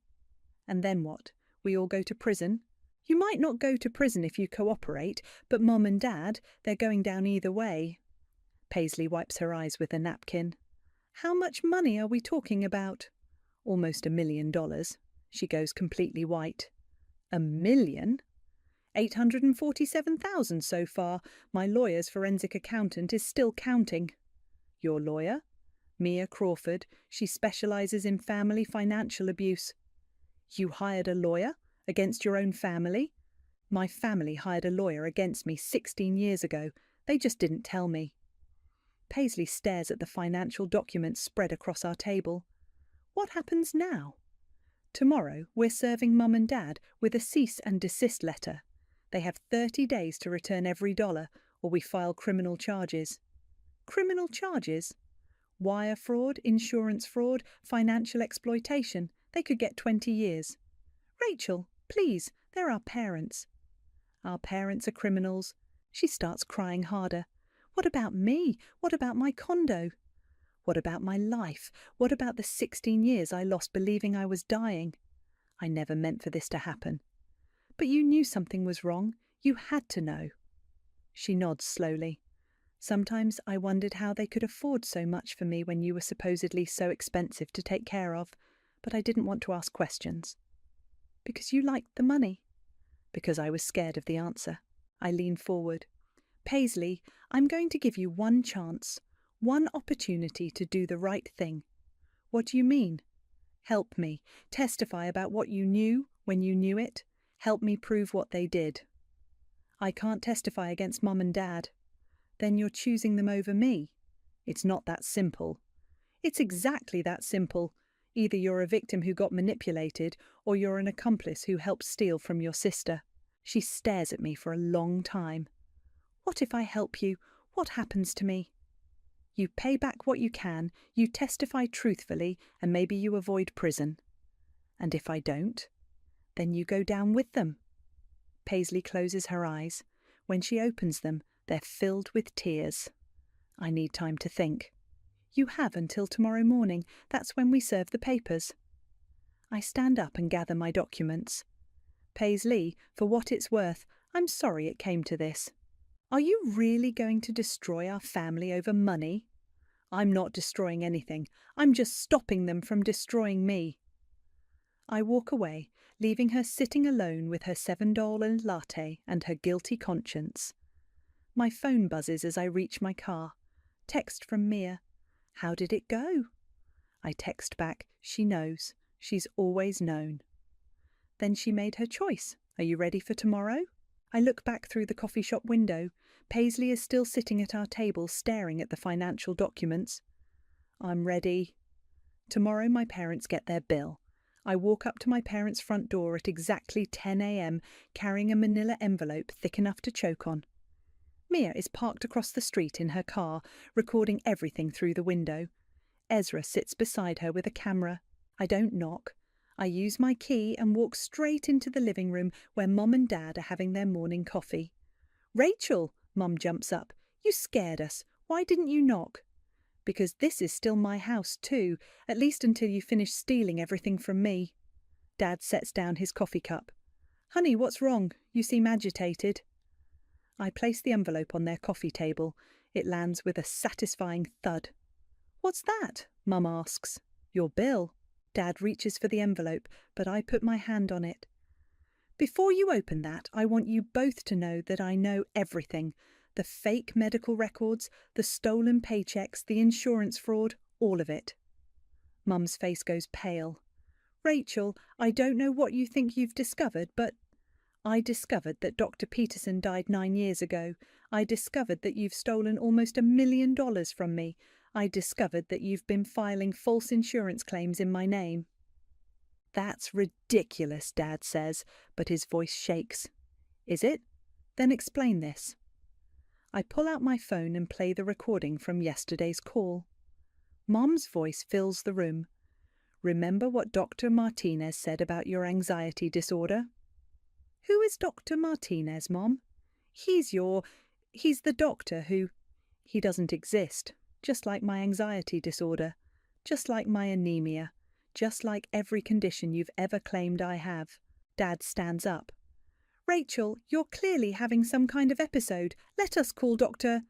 And then what? We all go to prison? You might not go to prison if you cooperate, but Mom and Dad, they're going down either way. Paisley wipes her eyes with a napkin. How much money are we talking about? Almost $1 million. She goes completely white. $1 million? 847,000 so far. My lawyer's forensic accountant is still counting. Your lawyer? Mia Crawford. She specializes in family financial abuse. You hired a lawyer? Against your own family? My family hired a lawyer against me 16 years ago. They just didn't tell me. Paisley stares at the financial documents spread across our table. What happens now? Tomorrow we're serving Mum and Dad with a cease and desist letter. They have 30 days to return every dollar, or we file criminal charges. Criminal charges? Wire fraud, insurance fraud, financial exploitation. They could get 20 years. Rachel, please, they're our parents. Our parents are criminals. She starts crying harder. What about me? What about my condo? What about my life? What about the 16 years I lost believing I was dying? I never meant for this to happen. But you knew something was wrong. You had to know. She nods slowly. Sometimes I wondered how they could afford so much for me when you were supposedly so expensive to take care of, but I didn't want to ask questions. Because you liked the money. Because I was scared of the answer. I leaned forward. Paisley, I'm going to give you one chance, one opportunity to do the right thing. What do you mean? Help me. Testify about what you knew when you knew it. Help me prove what they did. I can't testify against Mum and Dad. Then you're choosing them over me. It's not that simple. It's exactly that simple. Either you're a victim who got manipulated, or you're an accomplice who helped steal from your sister. She stares at me for a long time. What if I help you? What happens to me? You pay back what you can, you testify truthfully, and maybe you avoid prison. And if I don't, then you go down with them. Paisley closes her eyes. When she opens them, they're filled with tears. I need time to think. You have until tomorrow morning. That's when we serve the papers. I stand up and gather my documents. Paisley, for what it's worth, I'm sorry it came to this. Are you really going to destroy our family over money? I'm not destroying anything. I'm just stopping them from destroying me. I walk away, leaving her sitting alone with her $7 latte and her guilty conscience. My phone buzzes as I reach my car. Text from Mia. How did it go? I text back. She knows. She's always known. Then she made her choice. Are you ready for tomorrow? I look back through the coffee shop window. Paisley is still sitting at our table staring at the financial documents. I'm ready. Tomorrow my parents get their bill. I walk up to my parents' front door at exactly 10 a.m. carrying a manila envelope thick enough to choke on. Mia is parked across the street in her car, recording everything through the window. Ezra sits beside her with a camera. I don't knock. I use my key and walk straight into the living room where Mom and Dad are having their morning coffee. Rachel, Mum jumps up. You scared us. Why didn't you knock? Because this is still my house too, at least until you finish stealing everything from me. Dad sets down his coffee cup. Honey, what's wrong? You seem agitated. I place the envelope on their coffee table. It lands with a satisfying thud. What's that? Mum asks. Your bill. Dad reaches for the envelope, but I put my hand on it. Before you open that, I want you both to know that I know everything. The fake medical records, the stolen paychecks, the insurance fraud, all of it. Mum's face goes pale. Rachel, I don't know what you think you've discovered, but I discovered that Dr. Peterson died 9 years ago. I discovered that you've stolen almost $1 million from me. I discovered that you've been filing false insurance claims in my name. That's ridiculous, Dad says, but his voice shakes. Is it? Then explain this. I pull out my phone and play the recording from yesterday's call. Mom's voice fills the room. Remember what Dr. Martinez said about your anxiety disorder? Who is Dr. Martinez, Mom? He's the doctor who... He doesn't exist, just like my anxiety disorder, just like my anemia, just like every condition you've ever claimed I have. Dad stands up. Rachel, you're clearly having some kind of episode. Let us call Dr.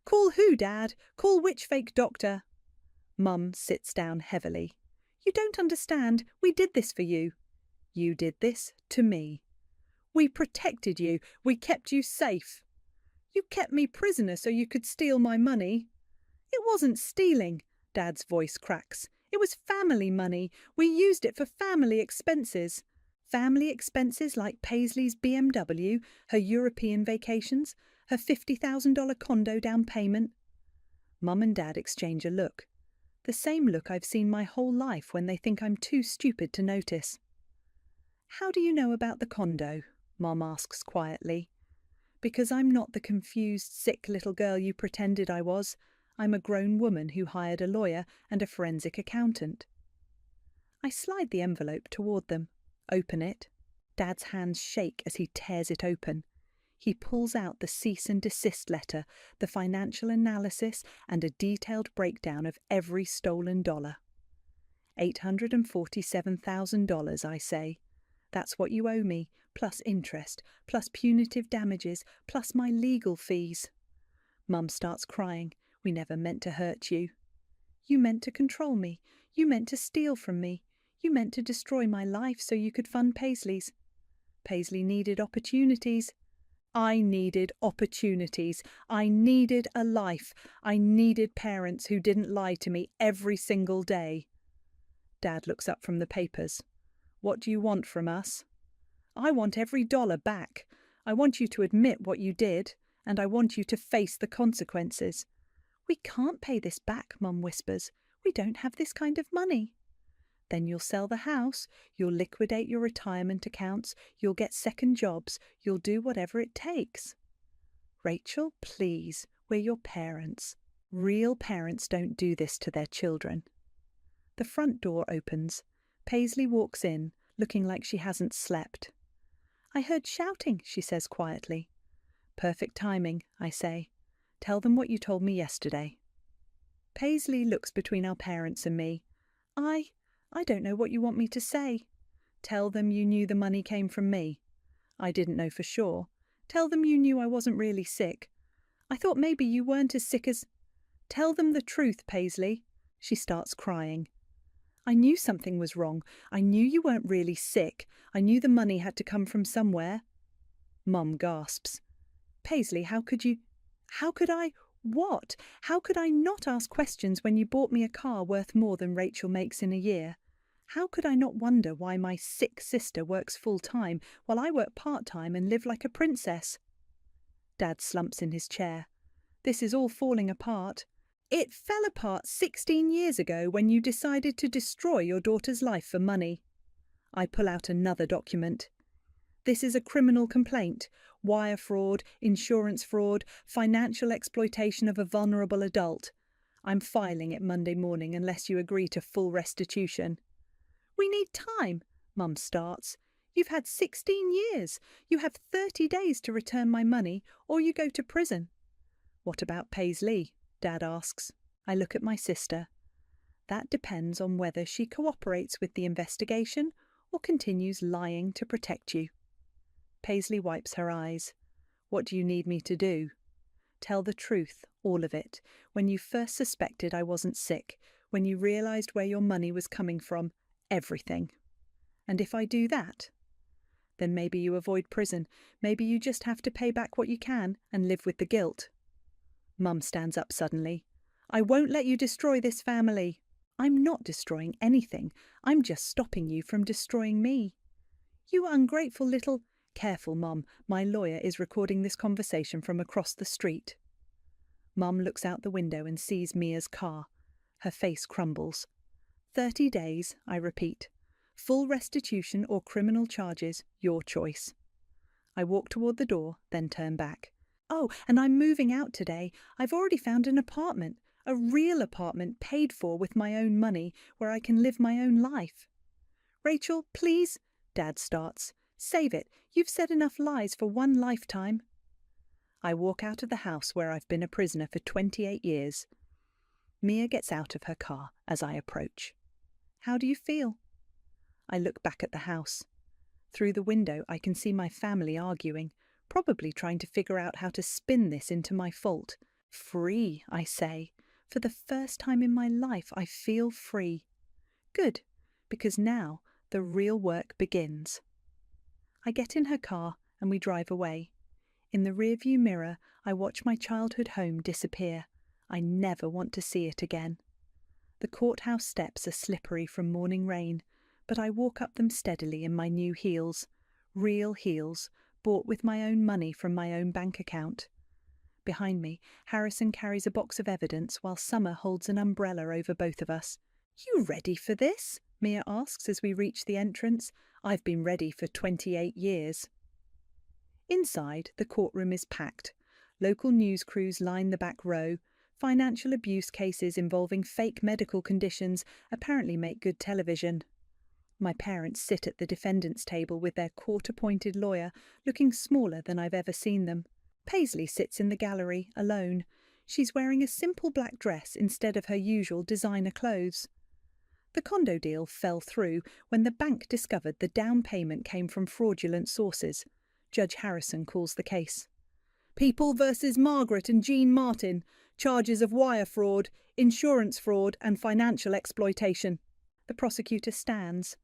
Call who, Dad? Call which fake doctor? Mum sits down heavily. You don't understand. We did this for you. You did this to me. We protected you. We kept you safe. You kept me prisoner so you could steal my money. It wasn't stealing, Dad's voice cracks. It was family money. We used it for family expenses. Family expenses like Paisley's BMW, her European vacations, her $50,000 condo down payment. Mum and Dad exchange a look. The same look I've seen my whole life when they think I'm too stupid to notice. How do you know about the condo? Mum asks quietly. Because I'm not the confused, sick little girl you pretended I was. I'm a grown woman who hired a lawyer and a forensic accountant. I slide the envelope toward them. Open it. Dad's hands shake as he tears it open. He pulls out the cease and desist letter, the financial analysis, and a detailed breakdown of every stolen dollar. $847,000, I say. That's what you owe me, plus interest, plus punitive damages, plus my legal fees. Mum starts crying. We never meant to hurt you. You meant to control me. You meant to steal from me. You meant to destroy my life so you could fund Paisley's. Paisley needed opportunities. I needed opportunities. I needed a life. I needed parents who didn't lie to me every single day. Dad looks up from the papers. What do you want from us? I want every dollar back. I want you to admit what you did, and I want you to face the consequences. We can't pay this back, Mum whispers. We don't have this kind of money. Then you'll sell the house, you'll liquidate your retirement accounts, you'll get second jobs, you'll do whatever it takes. Rachel, please, we're your parents. Real parents don't do this to their children. The front door opens. Paisley walks in, looking like she hasn't slept. I heard shouting, she says quietly. Perfect timing, I say. Tell them what you told me yesterday. Paisley looks between our parents and me. I don't know what you want me to say. Tell them you knew the money came from me. I didn't know for sure. Tell them you knew I wasn't really sick. I thought maybe you weren't as sick as... Tell them the truth, Paisley. She starts crying. I knew something was wrong. I knew you weren't really sick. I knew the money had to come from somewhere. Mum gasps. Paisley, how could I... What? How could I not ask questions when you bought me a car worth more than Rachel makes in a year? How could I not wonder why my sick sister works full-time while I work part-time and live like a princess? Dad slumps in his chair. This is all falling apart. It fell apart 16 years ago when you decided to destroy your daughter's life for money. I pull out another document. This is a criminal complaint. Wire fraud, insurance fraud, financial exploitation of a vulnerable adult. I'm filing it Monday morning unless you agree to full restitution. We need time, Mum starts. You've had 16 years. You have 30 days to return my money or you go to prison. What about Paisley? Dad asks. I look at my sister. That depends on whether she cooperates with the investigation or continues lying to protect you. Paisley wipes her eyes. What do you need me to do? Tell the truth, all of it. When you first suspected I wasn't sick, when you realised where your money was coming from, everything. And if I do that, then maybe you avoid prison. Maybe you just have to pay back what you can and live with the guilt. Mum stands up suddenly. I won't let you destroy this family. I'm not destroying anything. I'm just stopping you from destroying me. You ungrateful little... Careful, Mum. My lawyer is recording this conversation from across the street. Mum looks out the window and sees Mia's car. Her face crumbles. 30 days, I repeat. Full restitution or criminal charges, your choice. I walk toward the door, then turn back. Oh, and I'm moving out today. I've already found an apartment, a real apartment paid for with my own money, where I can live my own life. Rachel, please, Dad starts. Save it. You've said enough lies for one lifetime. I walk out of the house where I've been a prisoner for 28 years. Mia gets out of her car as I approach. How do you feel? I look back at the house. Through the window, I can see my family arguing, probably trying to figure out how to spin this into my fault. Free, I say. For the first time in my life, I feel free. Good, because now the real work begins. I get in her car and we drive away. In the rearview mirror, I watch my childhood home disappear. I never want to see it again. The courthouse steps are slippery from morning rain, but I walk up them steadily in my new heels. Real heels, bought with my own money from my own bank account. Behind me, Harrison carries a box of evidence while Summer holds an umbrella over both of us. You ready for this? Mia asks as we reach the entrance. I've been ready for 28 years. Inside, the courtroom is packed. Local news crews line the back row. Financial abuse cases involving fake medical conditions apparently make good television. My parents sit at the defendant's table with their court-appointed lawyer, looking smaller than I've ever seen them. Paisley sits in the gallery, alone. She's wearing a simple black dress instead of her usual designer clothes. The condo deal fell through when the bank discovered the down payment came from fraudulent sources. Judge Harrison calls the case. People versus Margaret and Jean Martin. Charges of wire fraud, insurance fraud and financial exploitation. The prosecutor stands.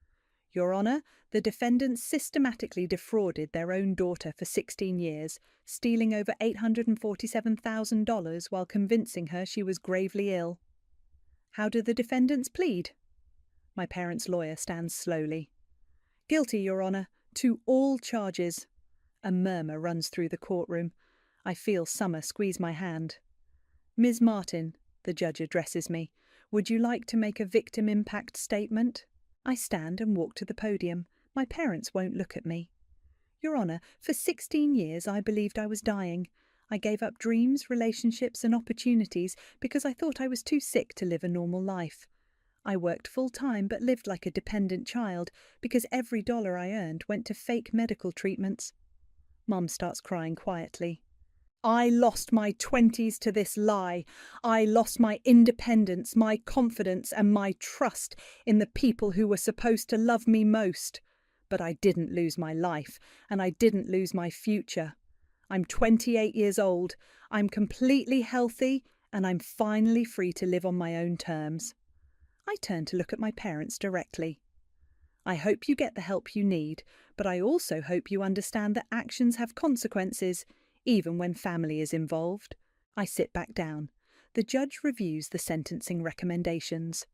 Your Honour, the defendants systematically defrauded their own daughter for 16 years, stealing over $847,000 while convincing her she was gravely ill. How do the defendants plead? My parents' lawyer stands slowly. Guilty, Your Honour, to all charges. A murmur runs through the courtroom. I feel Summer squeeze my hand. Ms. Martin, the judge addresses me, would you like to make a victim impact statement? I stand and walk to the podium. My parents won't look at me. Your Honour, for 16 years I believed I was dying. I gave up dreams, relationships and opportunities because I thought I was too sick to live a normal life. I worked full-time but lived like a dependent child because every dollar I earned went to fake medical treatments. Mum starts crying quietly. I lost my 20s to this lie. I lost my independence, my confidence and my trust in the people who were supposed to love me most. But I didn't lose my life, and I didn't lose my future. I'm 28 years old. I'm completely healthy, and I'm finally free to live on my own terms. I turn to look at my parents directly. I hope you get the help you need, but I also hope you understand that actions have consequences, even when family is involved. I sit back down. The judge reviews the sentencing recommendations.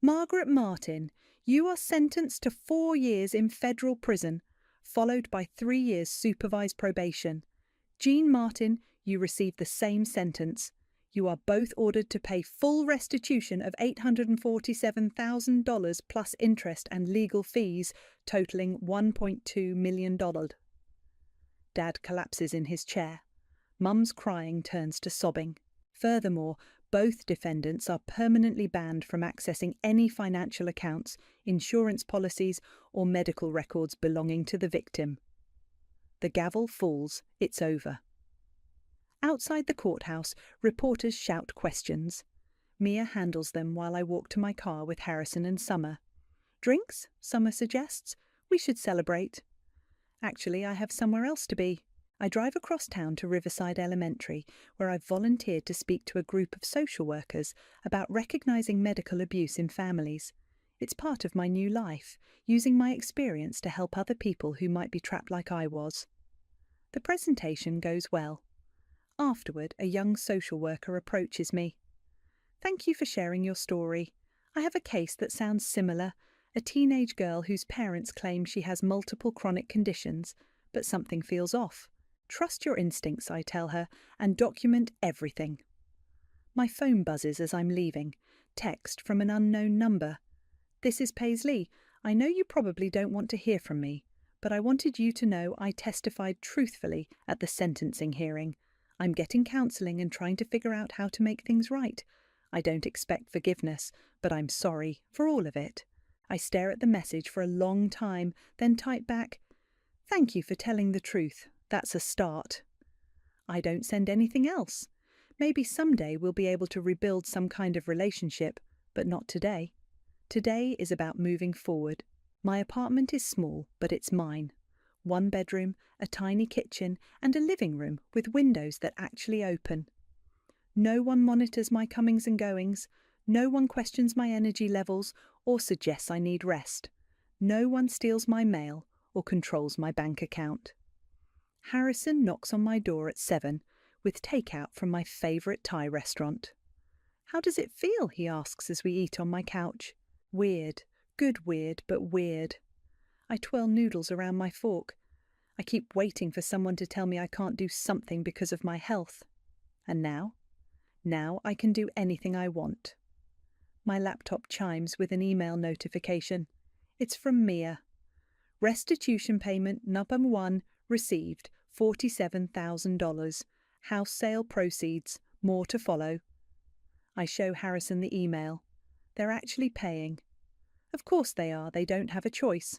Margaret Martin, you are sentenced to 4 years in federal prison, followed by 3 years supervised probation. Jean Martin, you receive the same sentence. You are both ordered to pay full restitution of $847,000 plus interest and legal fees, totaling $1.2 million. Dad collapses in his chair. Mum's crying turns to sobbing. Furthermore, both defendants are permanently banned from accessing any financial accounts, insurance policies, or medical records belonging to the victim. The gavel falls. It's over. Outside the courthouse, reporters shout questions. Mia handles them while I walk to my car with Harrison and Summer. Drinks? Summer suggests. We should celebrate. Actually, I have somewhere else to be. I drive across town to Riverside Elementary, where I've volunteered to speak to a group of social workers about recognising medical abuse in families. It's part of my new life, using my experience to help other people who might be trapped like I was. The presentation goes well. Afterward, a young social worker approaches me. Thank you for sharing your story. I have a case that sounds similar. A teenage girl whose parents claim she has multiple chronic conditions, but something feels off. Trust your instincts, I tell her, and document everything. My phone buzzes as I'm leaving. Text from an unknown number. This is Paisley. I know you probably don't want to hear from me, but I wanted you to know I testified truthfully at the sentencing hearing. I'm getting counselling and trying to figure out how to make things right. I don't expect forgiveness, but I'm sorry for all of it. I stare at the message for a long time, then type back, "Thank you for telling the truth. That's a start." I don't send anything else. Maybe someday we'll be able to rebuild some kind of relationship, but not today. Today is about moving forward. My apartment is small, but it's mine. 1 bedroom, a tiny kitchen, and a living room with windows that actually open. No one monitors my comings and goings. No one questions my energy levels or suggests I need rest. No one steals my mail or controls my bank account. Harrison knocks on my door at 7 with takeout from my favourite Thai restaurant. "How does it feel?" he asks as we eat on my couch. "Weird. Good weird, but weird." I twirl noodles around my fork. I keep waiting for someone to tell me I can't do something because of my health. And now? Now I can do anything I want. My laptop chimes with an email notification. It's from Mia. "Restitution payment number 1 received, $47,000. House sale proceeds. More to follow." I show Harrison the email. They're actually paying. Of course they are, they don't have a choice.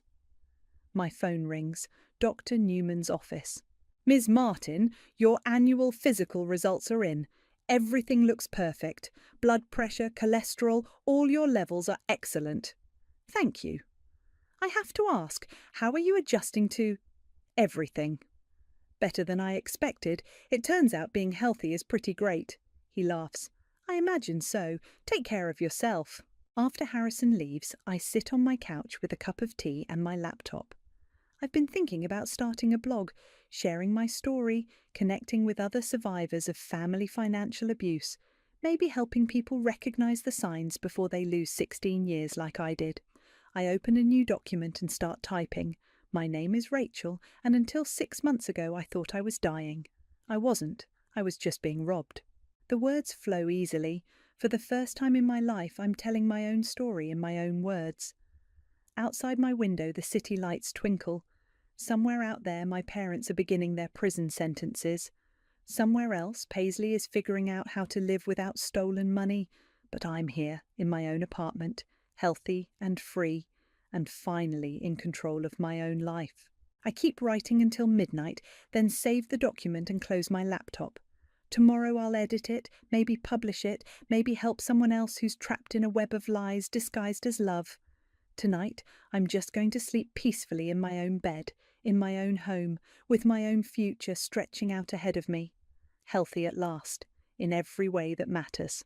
My phone rings. Dr. Newman's office. "Ms. Martin, your annual physical results are in. Everything looks perfect. Blood pressure, cholesterol, all your levels are excellent." "Thank you." I have to ask, how are you adjusting to everything? "Better than I expected. It turns out being healthy is pretty great." He laughs. "I imagine so. Take care of yourself." After Harrison leaves, I sit on my couch with a cup of tea and my laptop. I've been thinking about starting a blog, sharing my story, connecting with other survivors of family financial abuse, maybe helping people recognise the signs before they lose 16 years like I did. I open a new document and start typing. My name is Rachel, and until 6 months ago I thought I was dying. I wasn't. I was just being robbed. The words flow easily. For the first time in my life, I'm telling my own story in my own words. Outside my window, the city lights twinkle. Somewhere out there, my parents are beginning their prison sentences. Somewhere else, Paisley is figuring out how to live without stolen money. But I'm here, in my own apartment, healthy and free, and finally in control of my own life. I keep writing until midnight, then save the document and close my laptop. Tomorrow I'll edit it, maybe publish it, maybe help someone else who's trapped in a web of lies disguised as love. Tonight, I'm just going to sleep peacefully in my own bed, in my own home, with my own future stretching out ahead of me. Healthy at last, in every way that matters.